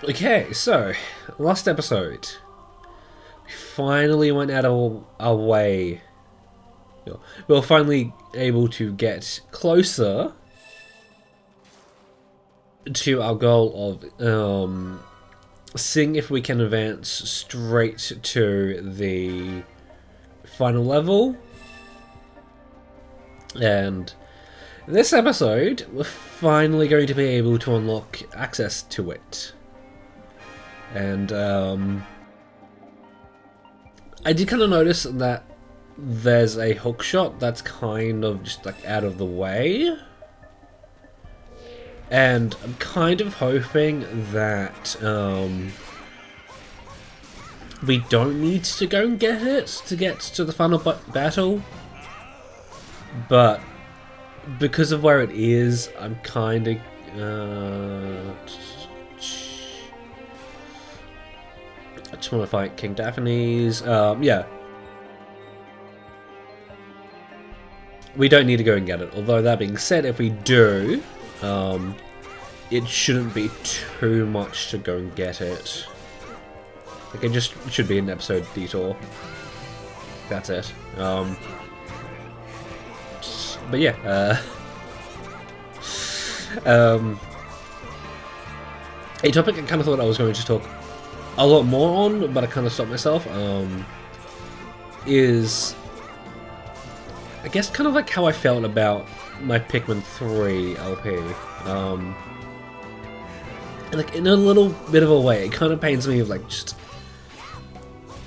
Okay, so last episode, we finally went out of our way. We were finally able to get closer to our goal of seeing if we can advance straight to the final level. And this episode, we're finally going to be able to unlock access to it. And I did kind of notice that there's a hook shot that's kind of just like out of the way. And I'm kind of hoping that we don't need to go and get it to get to the final battle. But because of where it is, I'm kind of... I just want to fight King Daphnes. Yeah. We don't need to go and get it. Although, that being said, if we do, it shouldn't be too much to go and get it. Like, it just should be an episode detour. That's it. But yeah, a topic I kind of thought I was going to talk a lot more on, but I kind of stopped myself, is, I guess, kind of like how I felt about my Pikmin 3 LP. Like, in a little bit of a way, it kind of pains me of, like, just...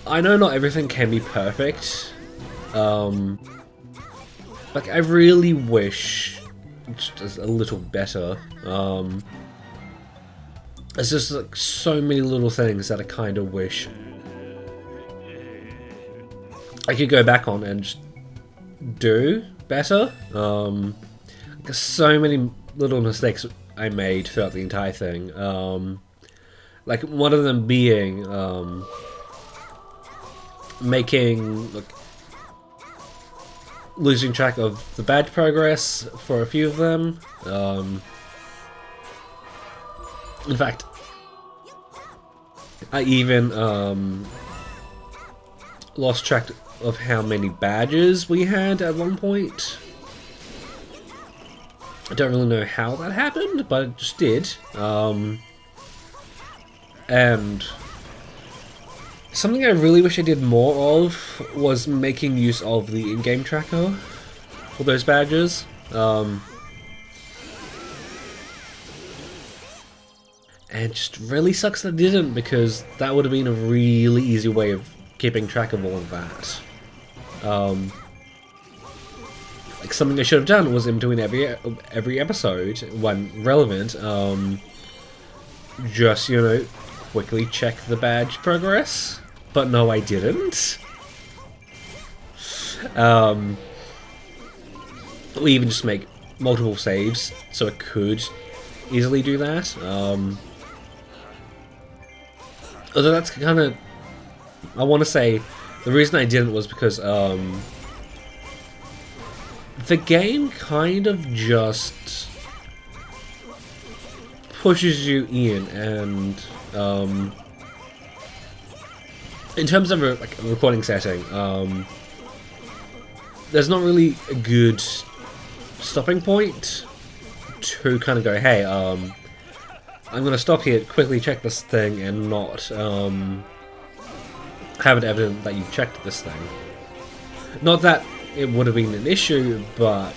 I know not everything can be perfect, like, I really wish just a little better. There's just like so many little things that I kind of wish I could go back on and just do better. There's so many little mistakes I made throughout the entire thing. Like one of them being making like losing track of the badge progress for a few of them. In fact, I even lost track of how many badges we had at one point. I don't really know how that happened, but it just did. And something I really wish I did more of was making use of the in-game tracker for those badges. And it just really sucks that I didn't, because that would have been a really easy way of keeping track of all of that. Like something I should have done was in between every episode, when relevant, just, you know, quickly check the badge progress. But no, I didn't. We even just make multiple saves, so I could easily do that. Although that's kind of... I want to say the reason I didn't was because the game kind of just pushes you in, and in terms of a recording setting, there's not really a good stopping point to kind of go, hey, I'm going to stop here, quickly check this thing, and not have it evident that you've checked this thing. Not that it would have been an issue, but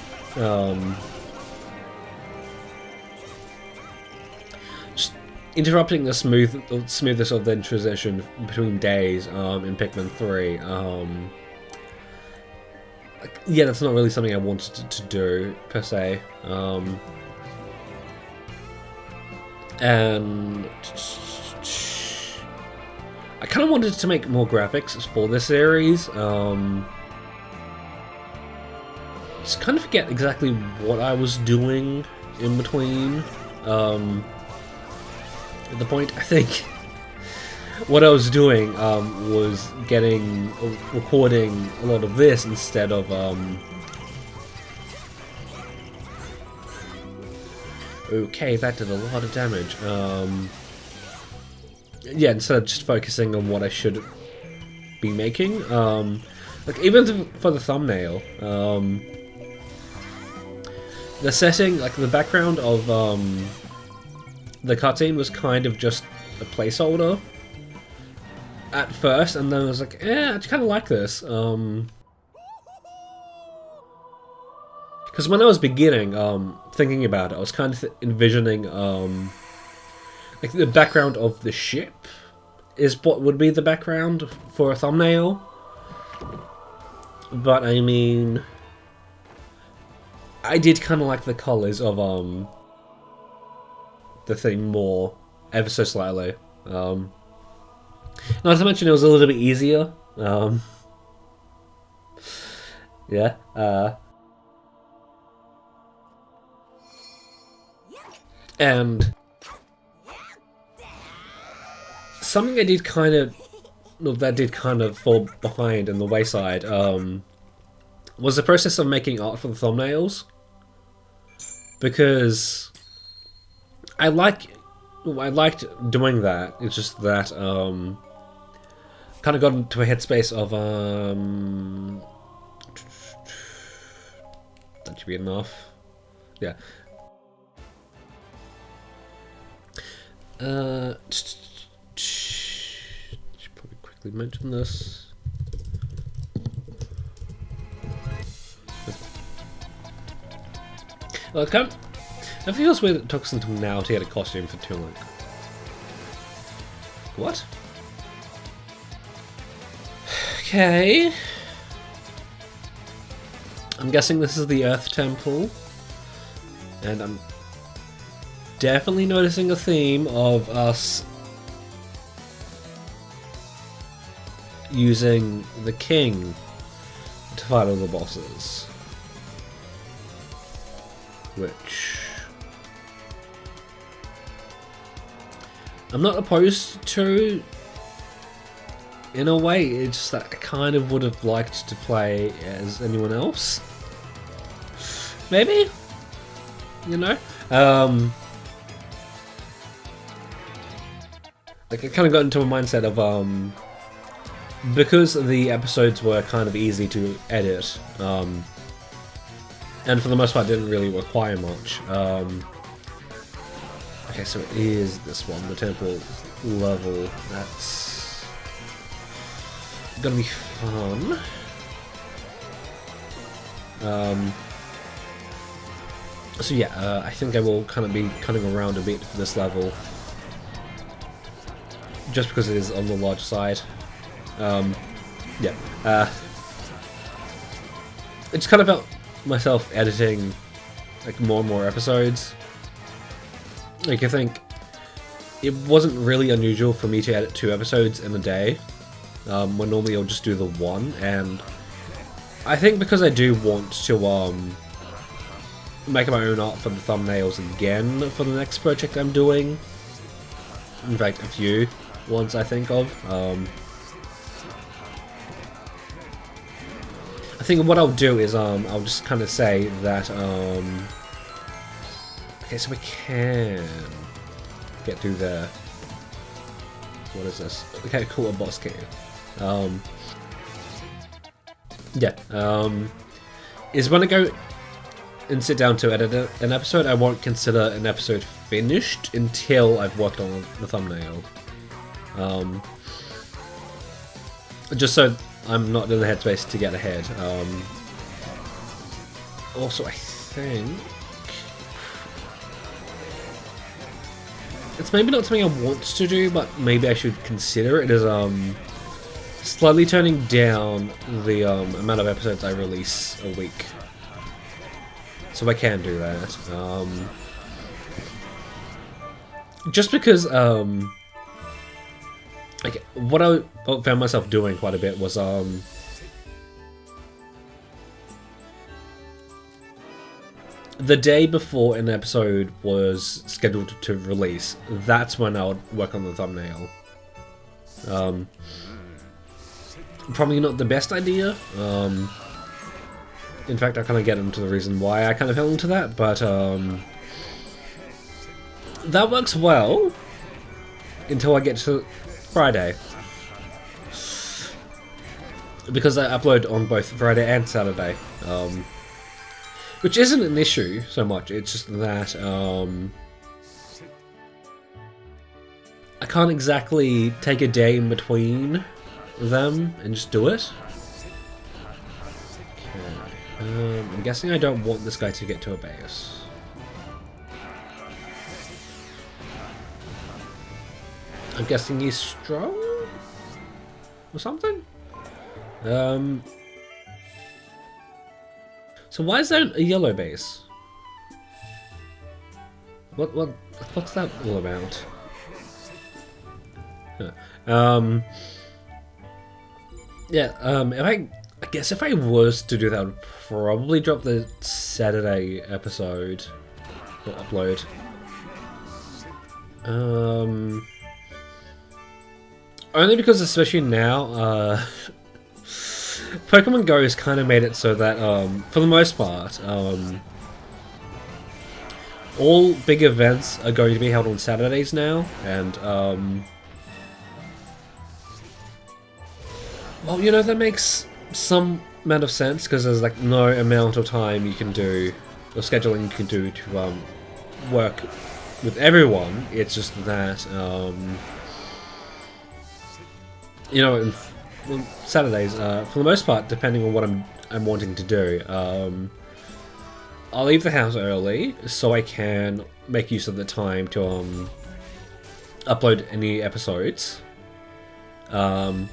just interrupting the smoothest of the transition between days in Pikmin 3. Yeah, that's not really something I wanted to do, per se. And I kind of wanted to make more graphics for this series. Just kind of forget exactly what I was doing in between. At the point, I think what I was doing was recording a lot of this instead of okay, that did a lot of damage. yeah, instead of just focusing on what I should be making, like even for the thumbnail, the setting, like the background of the cutscene was kind of just a placeholder at first, and then I was like, I kind of like this. Because when I was beginning, thinking about it, I was kind of envisioning, like the background of the ship is what would be the background for a thumbnail. But I mean, I did kind of like the colors of the thing more, ever so slightly. Not to mention it was a little bit easier. Yeah. And something I did kind of, that did kind of fall behind in the wayside, was the process of making art for the thumbnails. Because I liked doing that. It's just that kind of got into a headspace of that should be enough. Yeah. Should probably quickly mention this. Well, I feels weird it took until now to get a costume for Toon. What? Okay. I'm guessing this is the Earth Temple, and I'm definitely noticing a theme of us using the king to fight all the bosses. Which I'm not opposed to in a way, it's just that I kind of would have liked to play as anyone else. Maybe? You know? Like I kind of got into a mindset of because the episodes were kind of easy to edit, and for the most part didn't really require much. Okay, so it is this one, the temple level. That's gonna be fun. So yeah, I think I will kind of be cutting around a bit for this level, just because it is on the large side. Yeah, I just kind of felt myself editing like more and more episodes. Like I think it wasn't really unusual for me to edit 2 episodes in a day, when normally I'll just do the one, and I think because I do want to make my own art for the thumbnails again for the next project I'm doing. In fact, a few ones I think of. I think what I'll do is I'll just kind of say that okay, so we can get through there. What is this? Okay, cool, a boss cave. Yeah, is when I go and sit down to edit an episode, I won't consider an episode finished until I've worked on the thumbnail. Just so I'm not in the headspace to get ahead. Also, I think it's maybe not something I want to do, but maybe I should consider it, is slightly turning down the amount of episodes I release a week. So I can do that. Just because like what I found myself doing quite a bit was the day before an episode was scheduled to release, that's when I would work on the thumbnail. Probably not the best idea. In fact, I kind of get into the reason why I kind of fell into that, but that works well until I get to Friday. Because I upload on both Friday and Saturday. Which isn't an issue so much, it's just that I can't exactly take a day in between them and just do it. Okay. I'm guessing I don't want this guy to get to a base. I'm guessing he's strong? Or something? So why is there a yellow base? What's that all about? Huh. Yeah, I guess if I was to do that, I would probably drop the Saturday episode or upload. Only because, especially now, Pokemon Go has kind of made it so that, for the most part, all big events are going to be held on Saturdays now, and, well, you know, that makes some amount of sense, because there's, like, no amount of time you can do, or scheduling you can do to, work with everyone. It's just that, you know, on Saturdays, for the most part, depending on what I'm wanting to do, I'll leave the house early so I can make use of the time to upload any episodes, and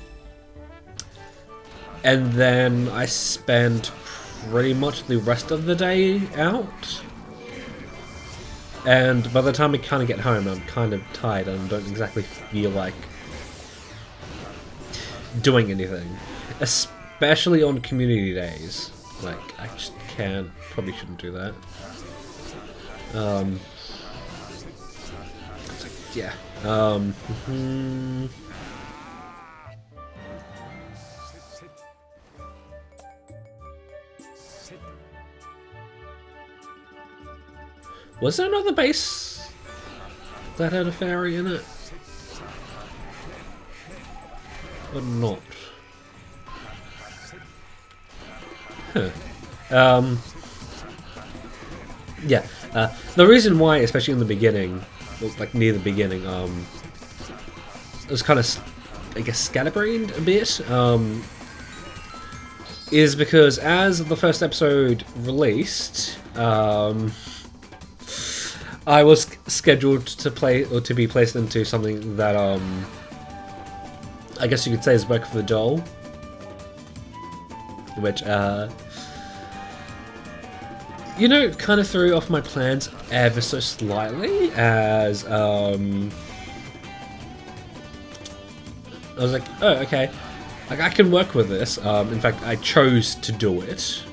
then I spend pretty much the rest of the day out. And by the time I kind of get home, I'm kind of tired and don't exactly feel like doing anything, especially on community days. Like, I just can't, probably shouldn't do that. It's like, yeah. Was there another base that had a fairy in it? Or not? Huh. Yeah. The reason why, especially in the beginning, like near the beginning, it was kind of, I guess, scatterbrained a bit, is because as the first episode released, I was scheduled to play, or to be placed into something that, I guess you could say is work for the doll, which, you know, kind of threw off my plans ever so slightly, as, I was like, oh, okay, like, I can work with this. In fact, I chose to do it,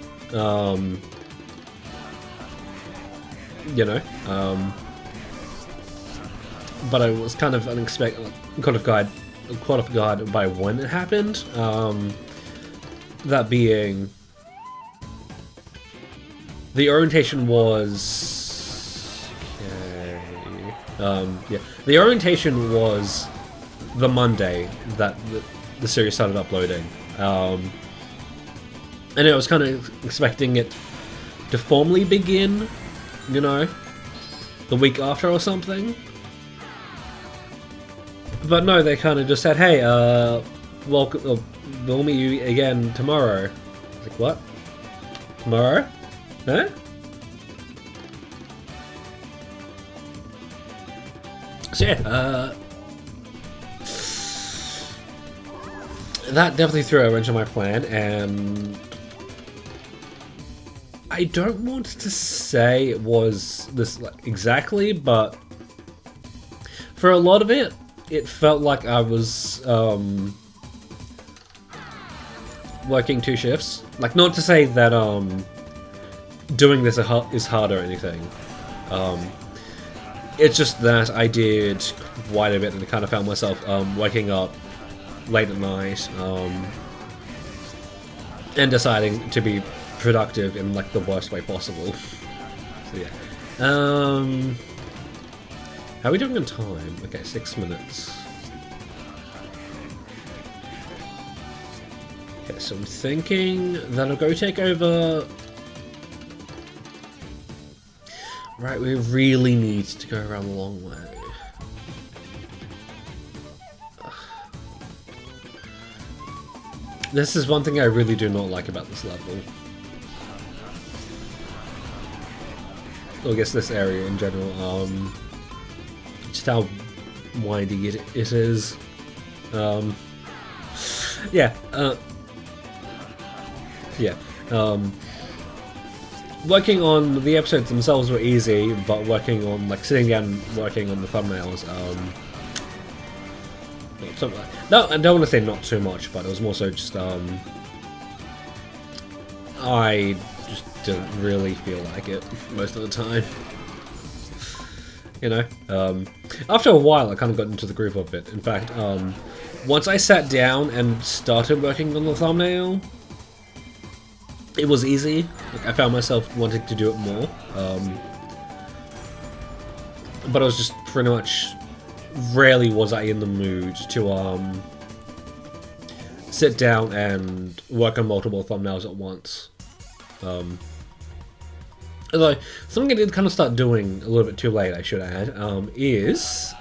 you know, but I was kind of unexpected, caught off guard by when it happened, that being, the orientation was, okay, yeah, the orientation was the Monday that the series started uploading, and I was kind of expecting it to formally begin, you know, the week after or something. But no, they kind of just said, hey, welcome, we'll meet you again tomorrow. I was like, what? Tomorrow? Huh? So yeah, that definitely threw a wrench in my plan, and I don't want to say it was this exactly, but for a lot of it, it felt like I was working two shifts. Like, not to say that doing this is hard or anything. It's just that I did quite a bit, and I kind of found myself waking up late at night and deciding to be productive in like the worst way possible. So yeah. How are we doing on time? Okay, 6 minutes. Okay, so I'm thinking that I'll go take over... Right, we really need to go around the long way. This is one thing I really do not like about this level. Or I guess this area in general. Just how windy it is. Yeah. Yeah. Working on the episodes themselves were easy, but working on, like, sitting down and working on the thumbnails, no, I don't want to say not too much, but it was more so just, I just didn't really feel like it most of the time. You know? After a while, I kind of got into the groove of it. In fact, once I sat down and started working on the thumbnail, it was easy. Like, I found myself wanting to do it more. But I was just pretty much... Rarely was I in the mood to sit down and work on multiple thumbnails at once. Although, something I did kind of start doing a little bit too late, I should add, is...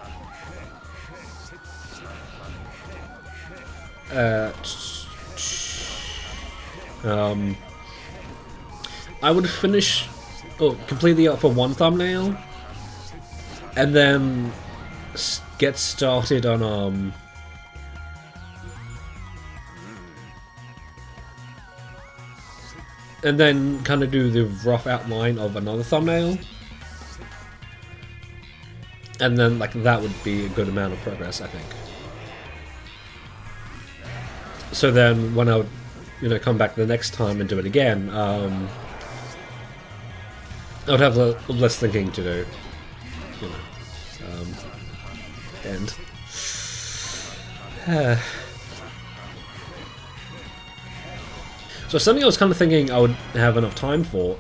I would finish completely up for one thumbnail, and then get started on and then kind of do the rough outline of another thumbnail, and then like that would be a good amount of progress, I think. So then when I would, you know, come back the next time and do it again, I would have less thinking to do, you know. So something I was kind of thinking I would have enough time for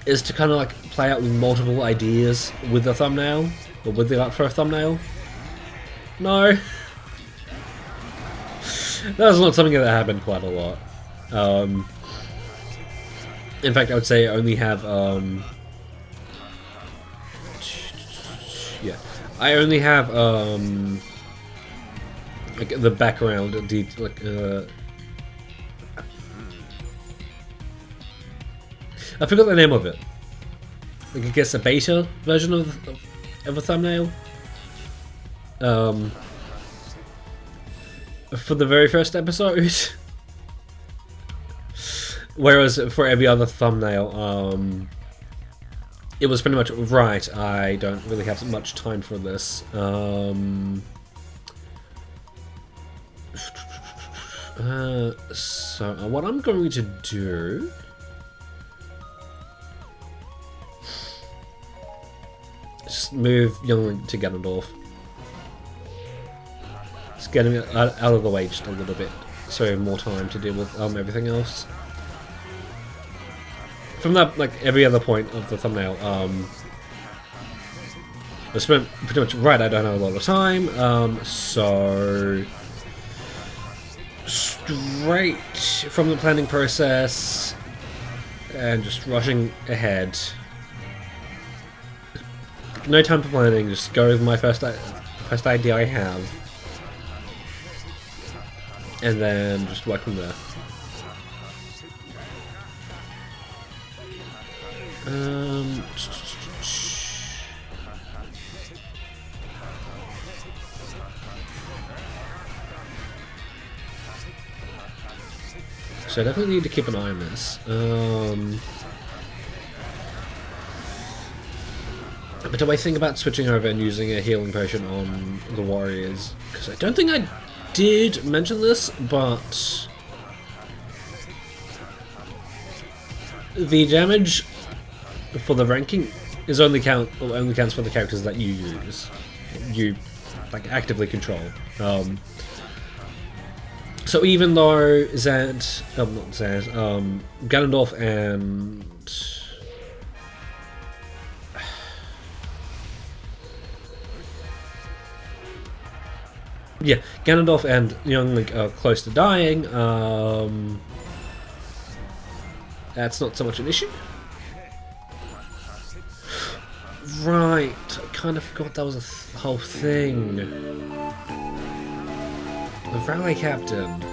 is to kind of like play out with multiple ideas with the thumbnail, or with the art for a thumbnail. No. That was not something that happened quite a lot. In fact, I would say I only have yeah, I only have like the background, like I forgot the name of it. Like, I guess a beta version of a thumbnail. For the very first episode. Whereas for every other thumbnail, it was pretty much, right, I don't really have much time for this. So what I'm going to do... Just move Young Link to Ganondorf. Just get him out of the way just a little bit, so I have more time to deal with everything else. From that, like, every other point of the thumbnail, I spent pretty much, right, I don't have a lot of time, so... Straight from the planning process, and just rushing ahead. No time for planning, just go with my first idea I have. And then just work from there. So I definitely need to keep an eye on this. But do I think about switching over and using a healing potion on the warriors? Because I don't think I did mention this, but the damage for the ranking is only counts for the characters that you use, you like actively control. So even though Ganondorf and yeah, Ganondorf and young Link are close to dying. That's not so much an issue. Right, I kind of forgot that was a whole thing. The Rally Captain.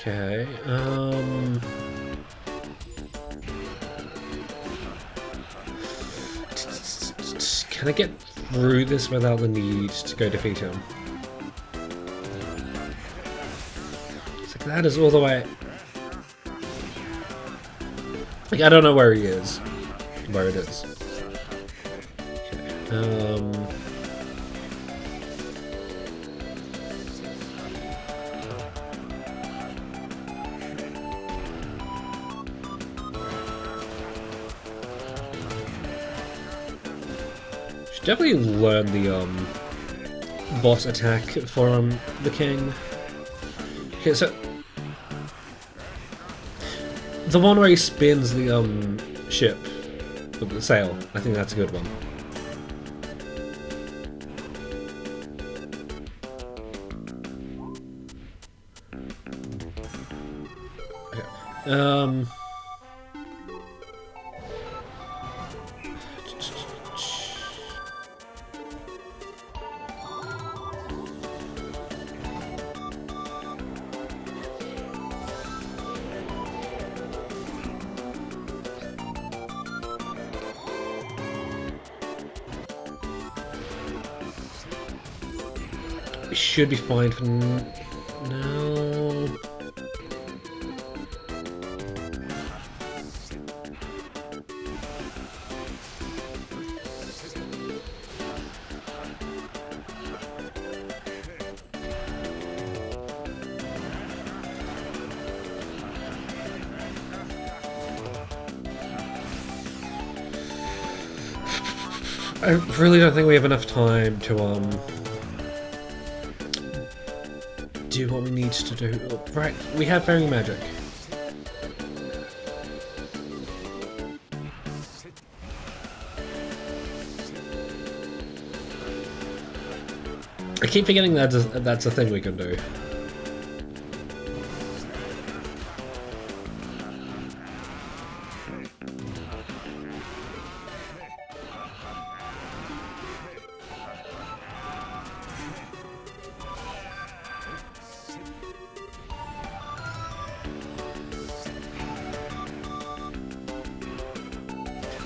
Okay, can I get through this without the need to go defeat him? It's like that is all the way. Like, I don't know where he is. Where it is. Okay. Should definitely learn the boss attack for the king. Okay, so the one where he spins the ship, the sail. I think that's a good one. Okay. Should be fine for now. I really don't think we have enough time to do what we need to do. Right, we have fairy magic. I keep forgetting that that's a thing we can do.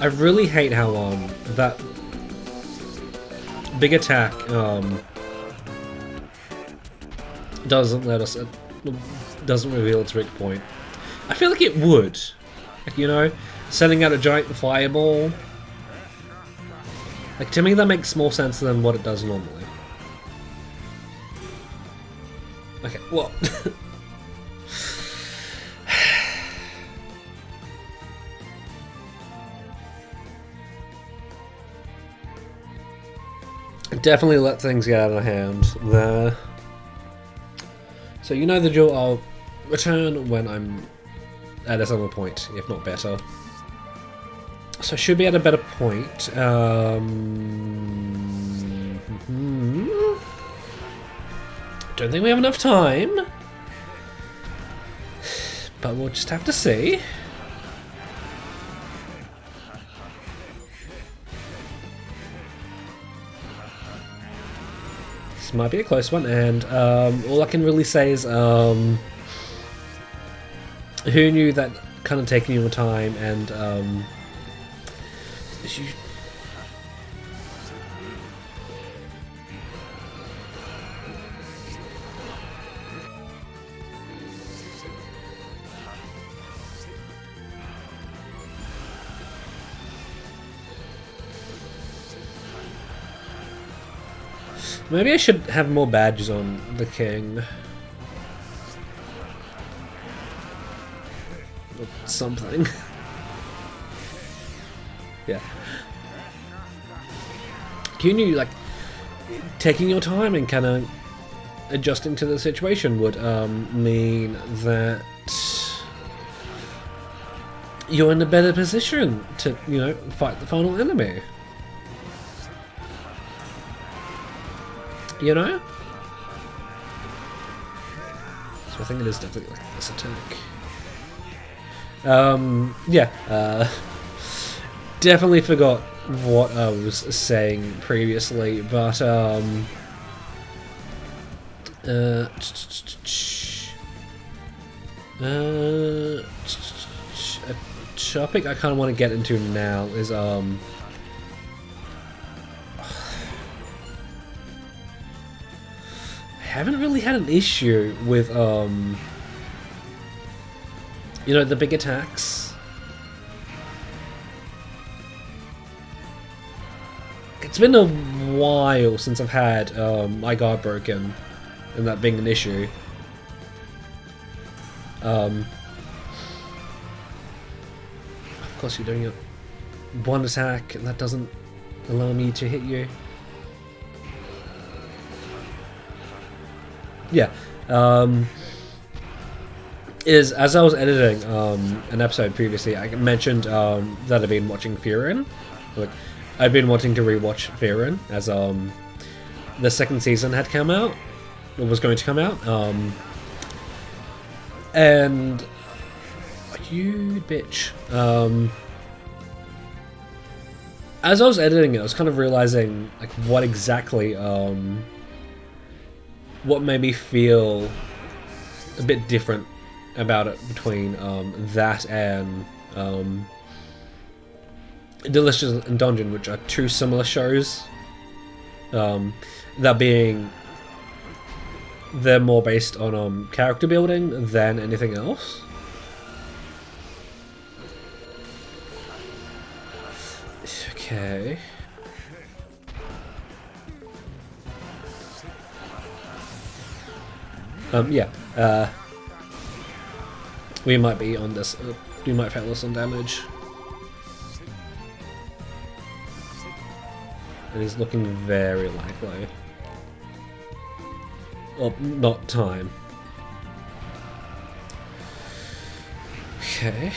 I really hate how that big attack doesn't let us doesn't reveal its weak point. I feel like it would, like, you know, sending out a giant fireball. Like, to me that makes more sense than what it does normally. Okay, well. Definitely let things get out of hand there. So you know the drill, I'll return when I'm at a similar point, if not better. So I should be at a better point. Don't think we have enough time. But we'll just have to see. Might be a close one, and all I can really say is who knew that kind of taking your time and maybe I should have more badges on the king. Or something. Yeah. You knew, like, taking your time and kind of adjusting to the situation would mean that you're in a better position to, you know, fight the final enemy. You know? So I think it is definitely like this attack. Yeah, definitely forgot what I was saying previously, but a topic I kind of want to get into now is I haven't really had an issue with you know, the big attacks. It's been a while since I've had my guard broken, and that being an issue. Of course you're doing a one attack, and that doesn't allow me to hit you. Yeah, is as I was editing an episode previously, I mentioned that I've been watching Fearin. Like, I've been wanting to rewatch Fearin as the second season had come out, or was going to come out, and you bitch. As I was editing it, I was kind of realizing like what exactly what made me feel a bit different about it between that and Delicious and Dungeon, which are two similar shows. That being, they're more based on character building than anything else. Okay. Yeah. We might be on this. We might fail this on damage. And he's looking very likely. Well, not time. Okay.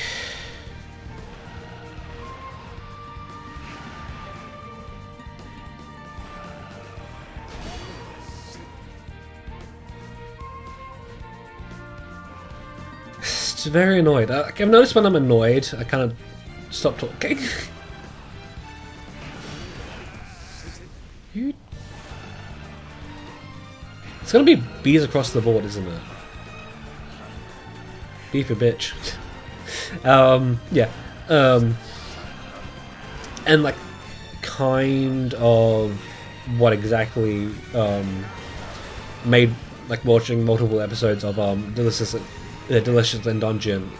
It's very annoyed. I've noticed when I'm annoyed, I kind of stop talking. It's gonna be bees across the board, isn't it? Bee for bitch. Yeah. And like, kind of what exactly made like watching multiple episodes of Delicious and Dungeon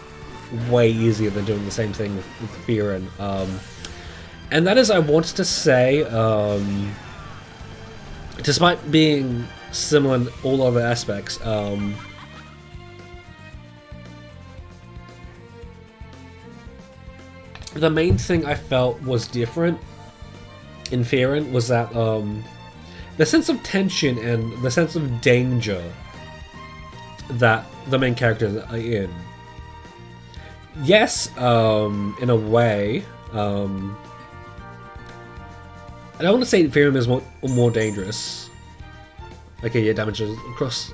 way easier than doing the same thing with Fearin. And that is, I wanted to say, despite being similar in all other aspects, the main thing I felt was different in Fearin was that the sense of tension and the sense of danger that the main characters are in. Yes, in a way, I don't want to say Fearin is more dangerous. Okay, yeah, damage across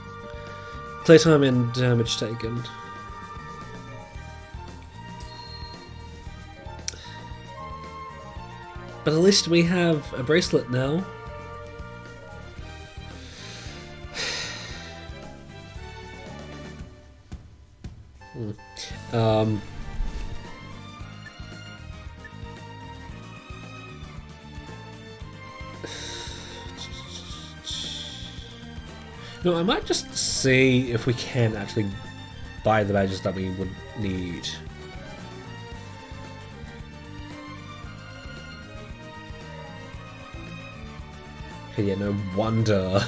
playtime and damage taken. But at least we have a bracelet now. No, I might just see if we can actually buy the badges that we would need. Okay, yeah, no wonder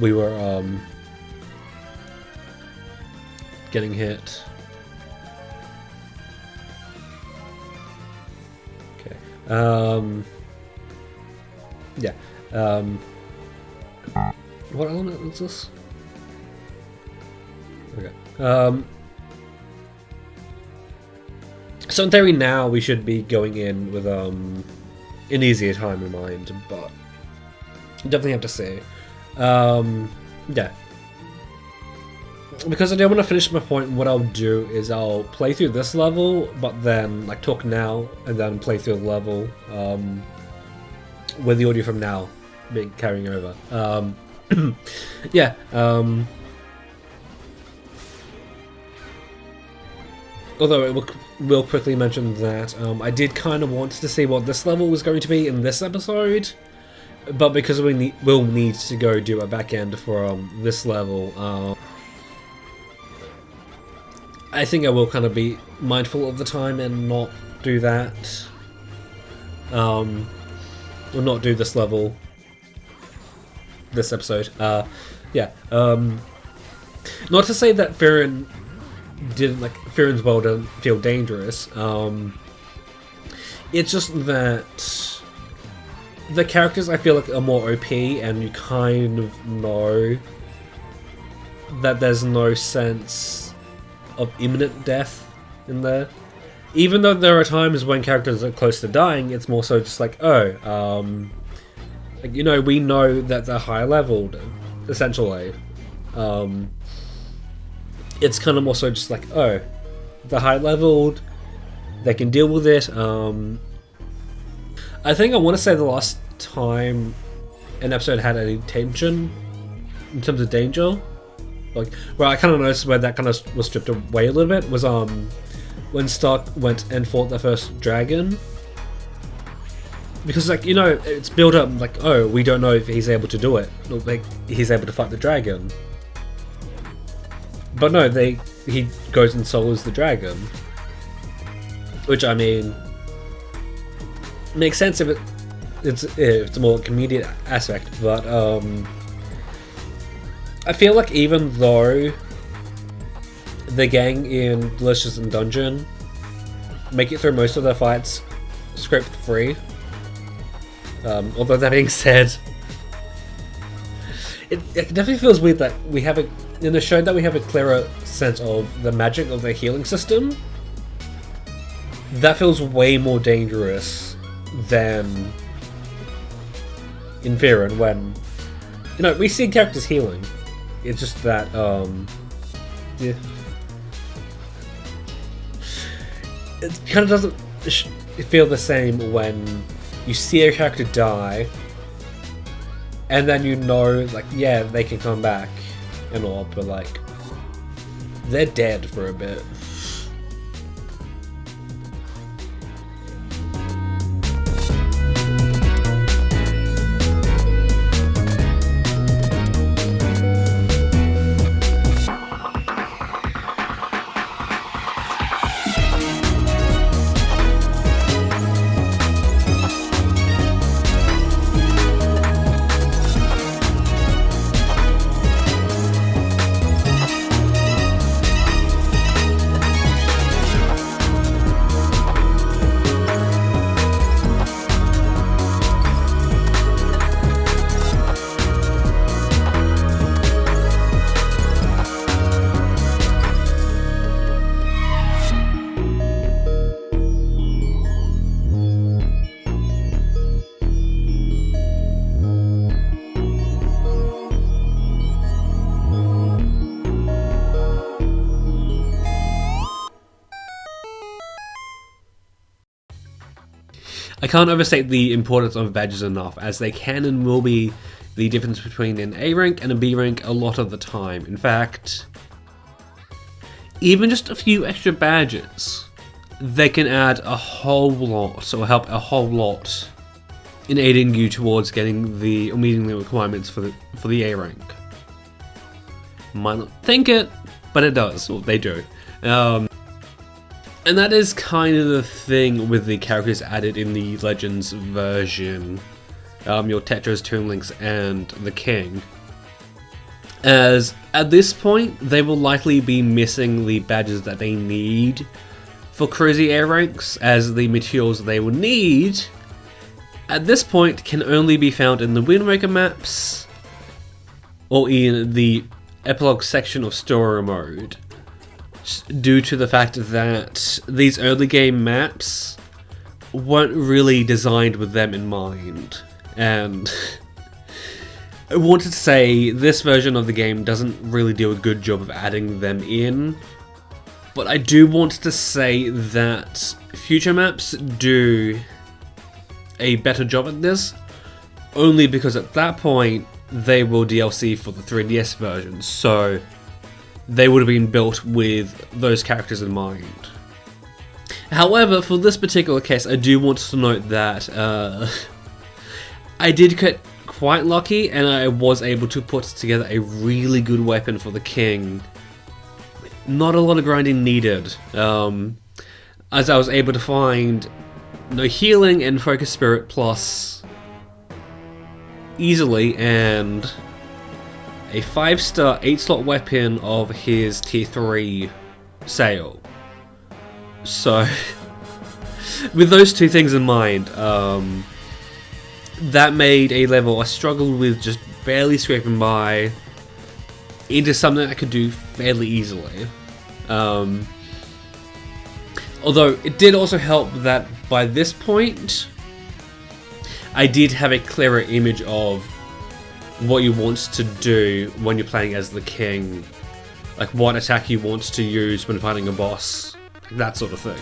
we were getting hit. Okay. Yeah. What element is this? Okay. So in theory now we should be going in with an easier time in mind, but Definitely have to say. Yeah. Because I don't want to finish my point, what I'll do is I'll play through this level, but then like talk now, and then play through the level with the audio from now being carrying over. Yeah. Although it will quickly mention that I did kind of want to see what this level was going to be in this episode, but because we'll need to go do a back end for this level, I think I will kind of be mindful of the time and not do that. Or not do this level this episode. Yeah. Not to say that Farron's world didn't feel dangerous. It's just that the characters I feel like are more OP, and you kind of know that there's no sense of imminent death in there. Even though there are times when characters are close to dying, it's more so just like, oh, like, you know, we know that they're high leveled, essentially. It's kind of more so just like, oh, they're high leveled, they can deal with it. I think I want to say the last time an episode had any tension in terms of danger, like, well, I kind of noticed where that kind of was stripped away a little bit was when Stark went and fought the first dragon, because, like, you know, it's built up like, oh, we don't know if he's able to do it, or, like, he's able to fight the dragon, but no, he goes and solos the dragon, which, I mean, makes sense if it's a more comedic aspect, but I feel like even though the gang in Delicious and Dungeon make it through most of their fights script free, although that being said, it definitely feels weird that we have in the show that we have a clearer sense of the magic of their healing system. That feels way more dangerous than in Farron, when, you know, we see characters healing. It's just that, yeah. It kind of doesn't feel the same when you see a character die, and then you know, like, yeah, they can come back and all, but, like, they're dead for a bit. I can't overstate the importance of badges enough, as they can and will be the difference between an A rank and a B rank a lot of the time. In fact, even just a few extra badges, they can add a whole lot, or help a whole lot, in aiding you towards getting or meeting the requirements for the A rank. Might not think it, but it does. Well, they do. And that is kind of the thing with the characters added in the Legends version. Your Tetras, Toon Links, and the King. As at this point, they will likely be missing the badges that they need for crazy air ranks, as the materials they will need at this point can only be found in the Wind Waker maps or in the epilogue section of story mode, due to the fact that these early game maps weren't really designed with them in mind, and I wanted to say this version of the game doesn't really do a good job of adding them in, but I do want to say that future maps do a better job at this, only because at that point they were DLC for the 3DS version, so they would have been built with those characters in mind. However, for this particular case, I do want to note that I did get quite lucky, and I was able to put together a really good weapon for the king. Not a lot of grinding needed, as I was able to find no healing and focus spirit plus easily, and a 5-star 8-slot weapon of his tier 3 Sail. So, with those two things in mind, that made a level I struggled with just barely scraping by into something I could do fairly easily. Although it did also help that by this point I did have a clearer image of what you want to do when you're playing as the king, like what attack you want to use when fighting a boss, that sort of thing.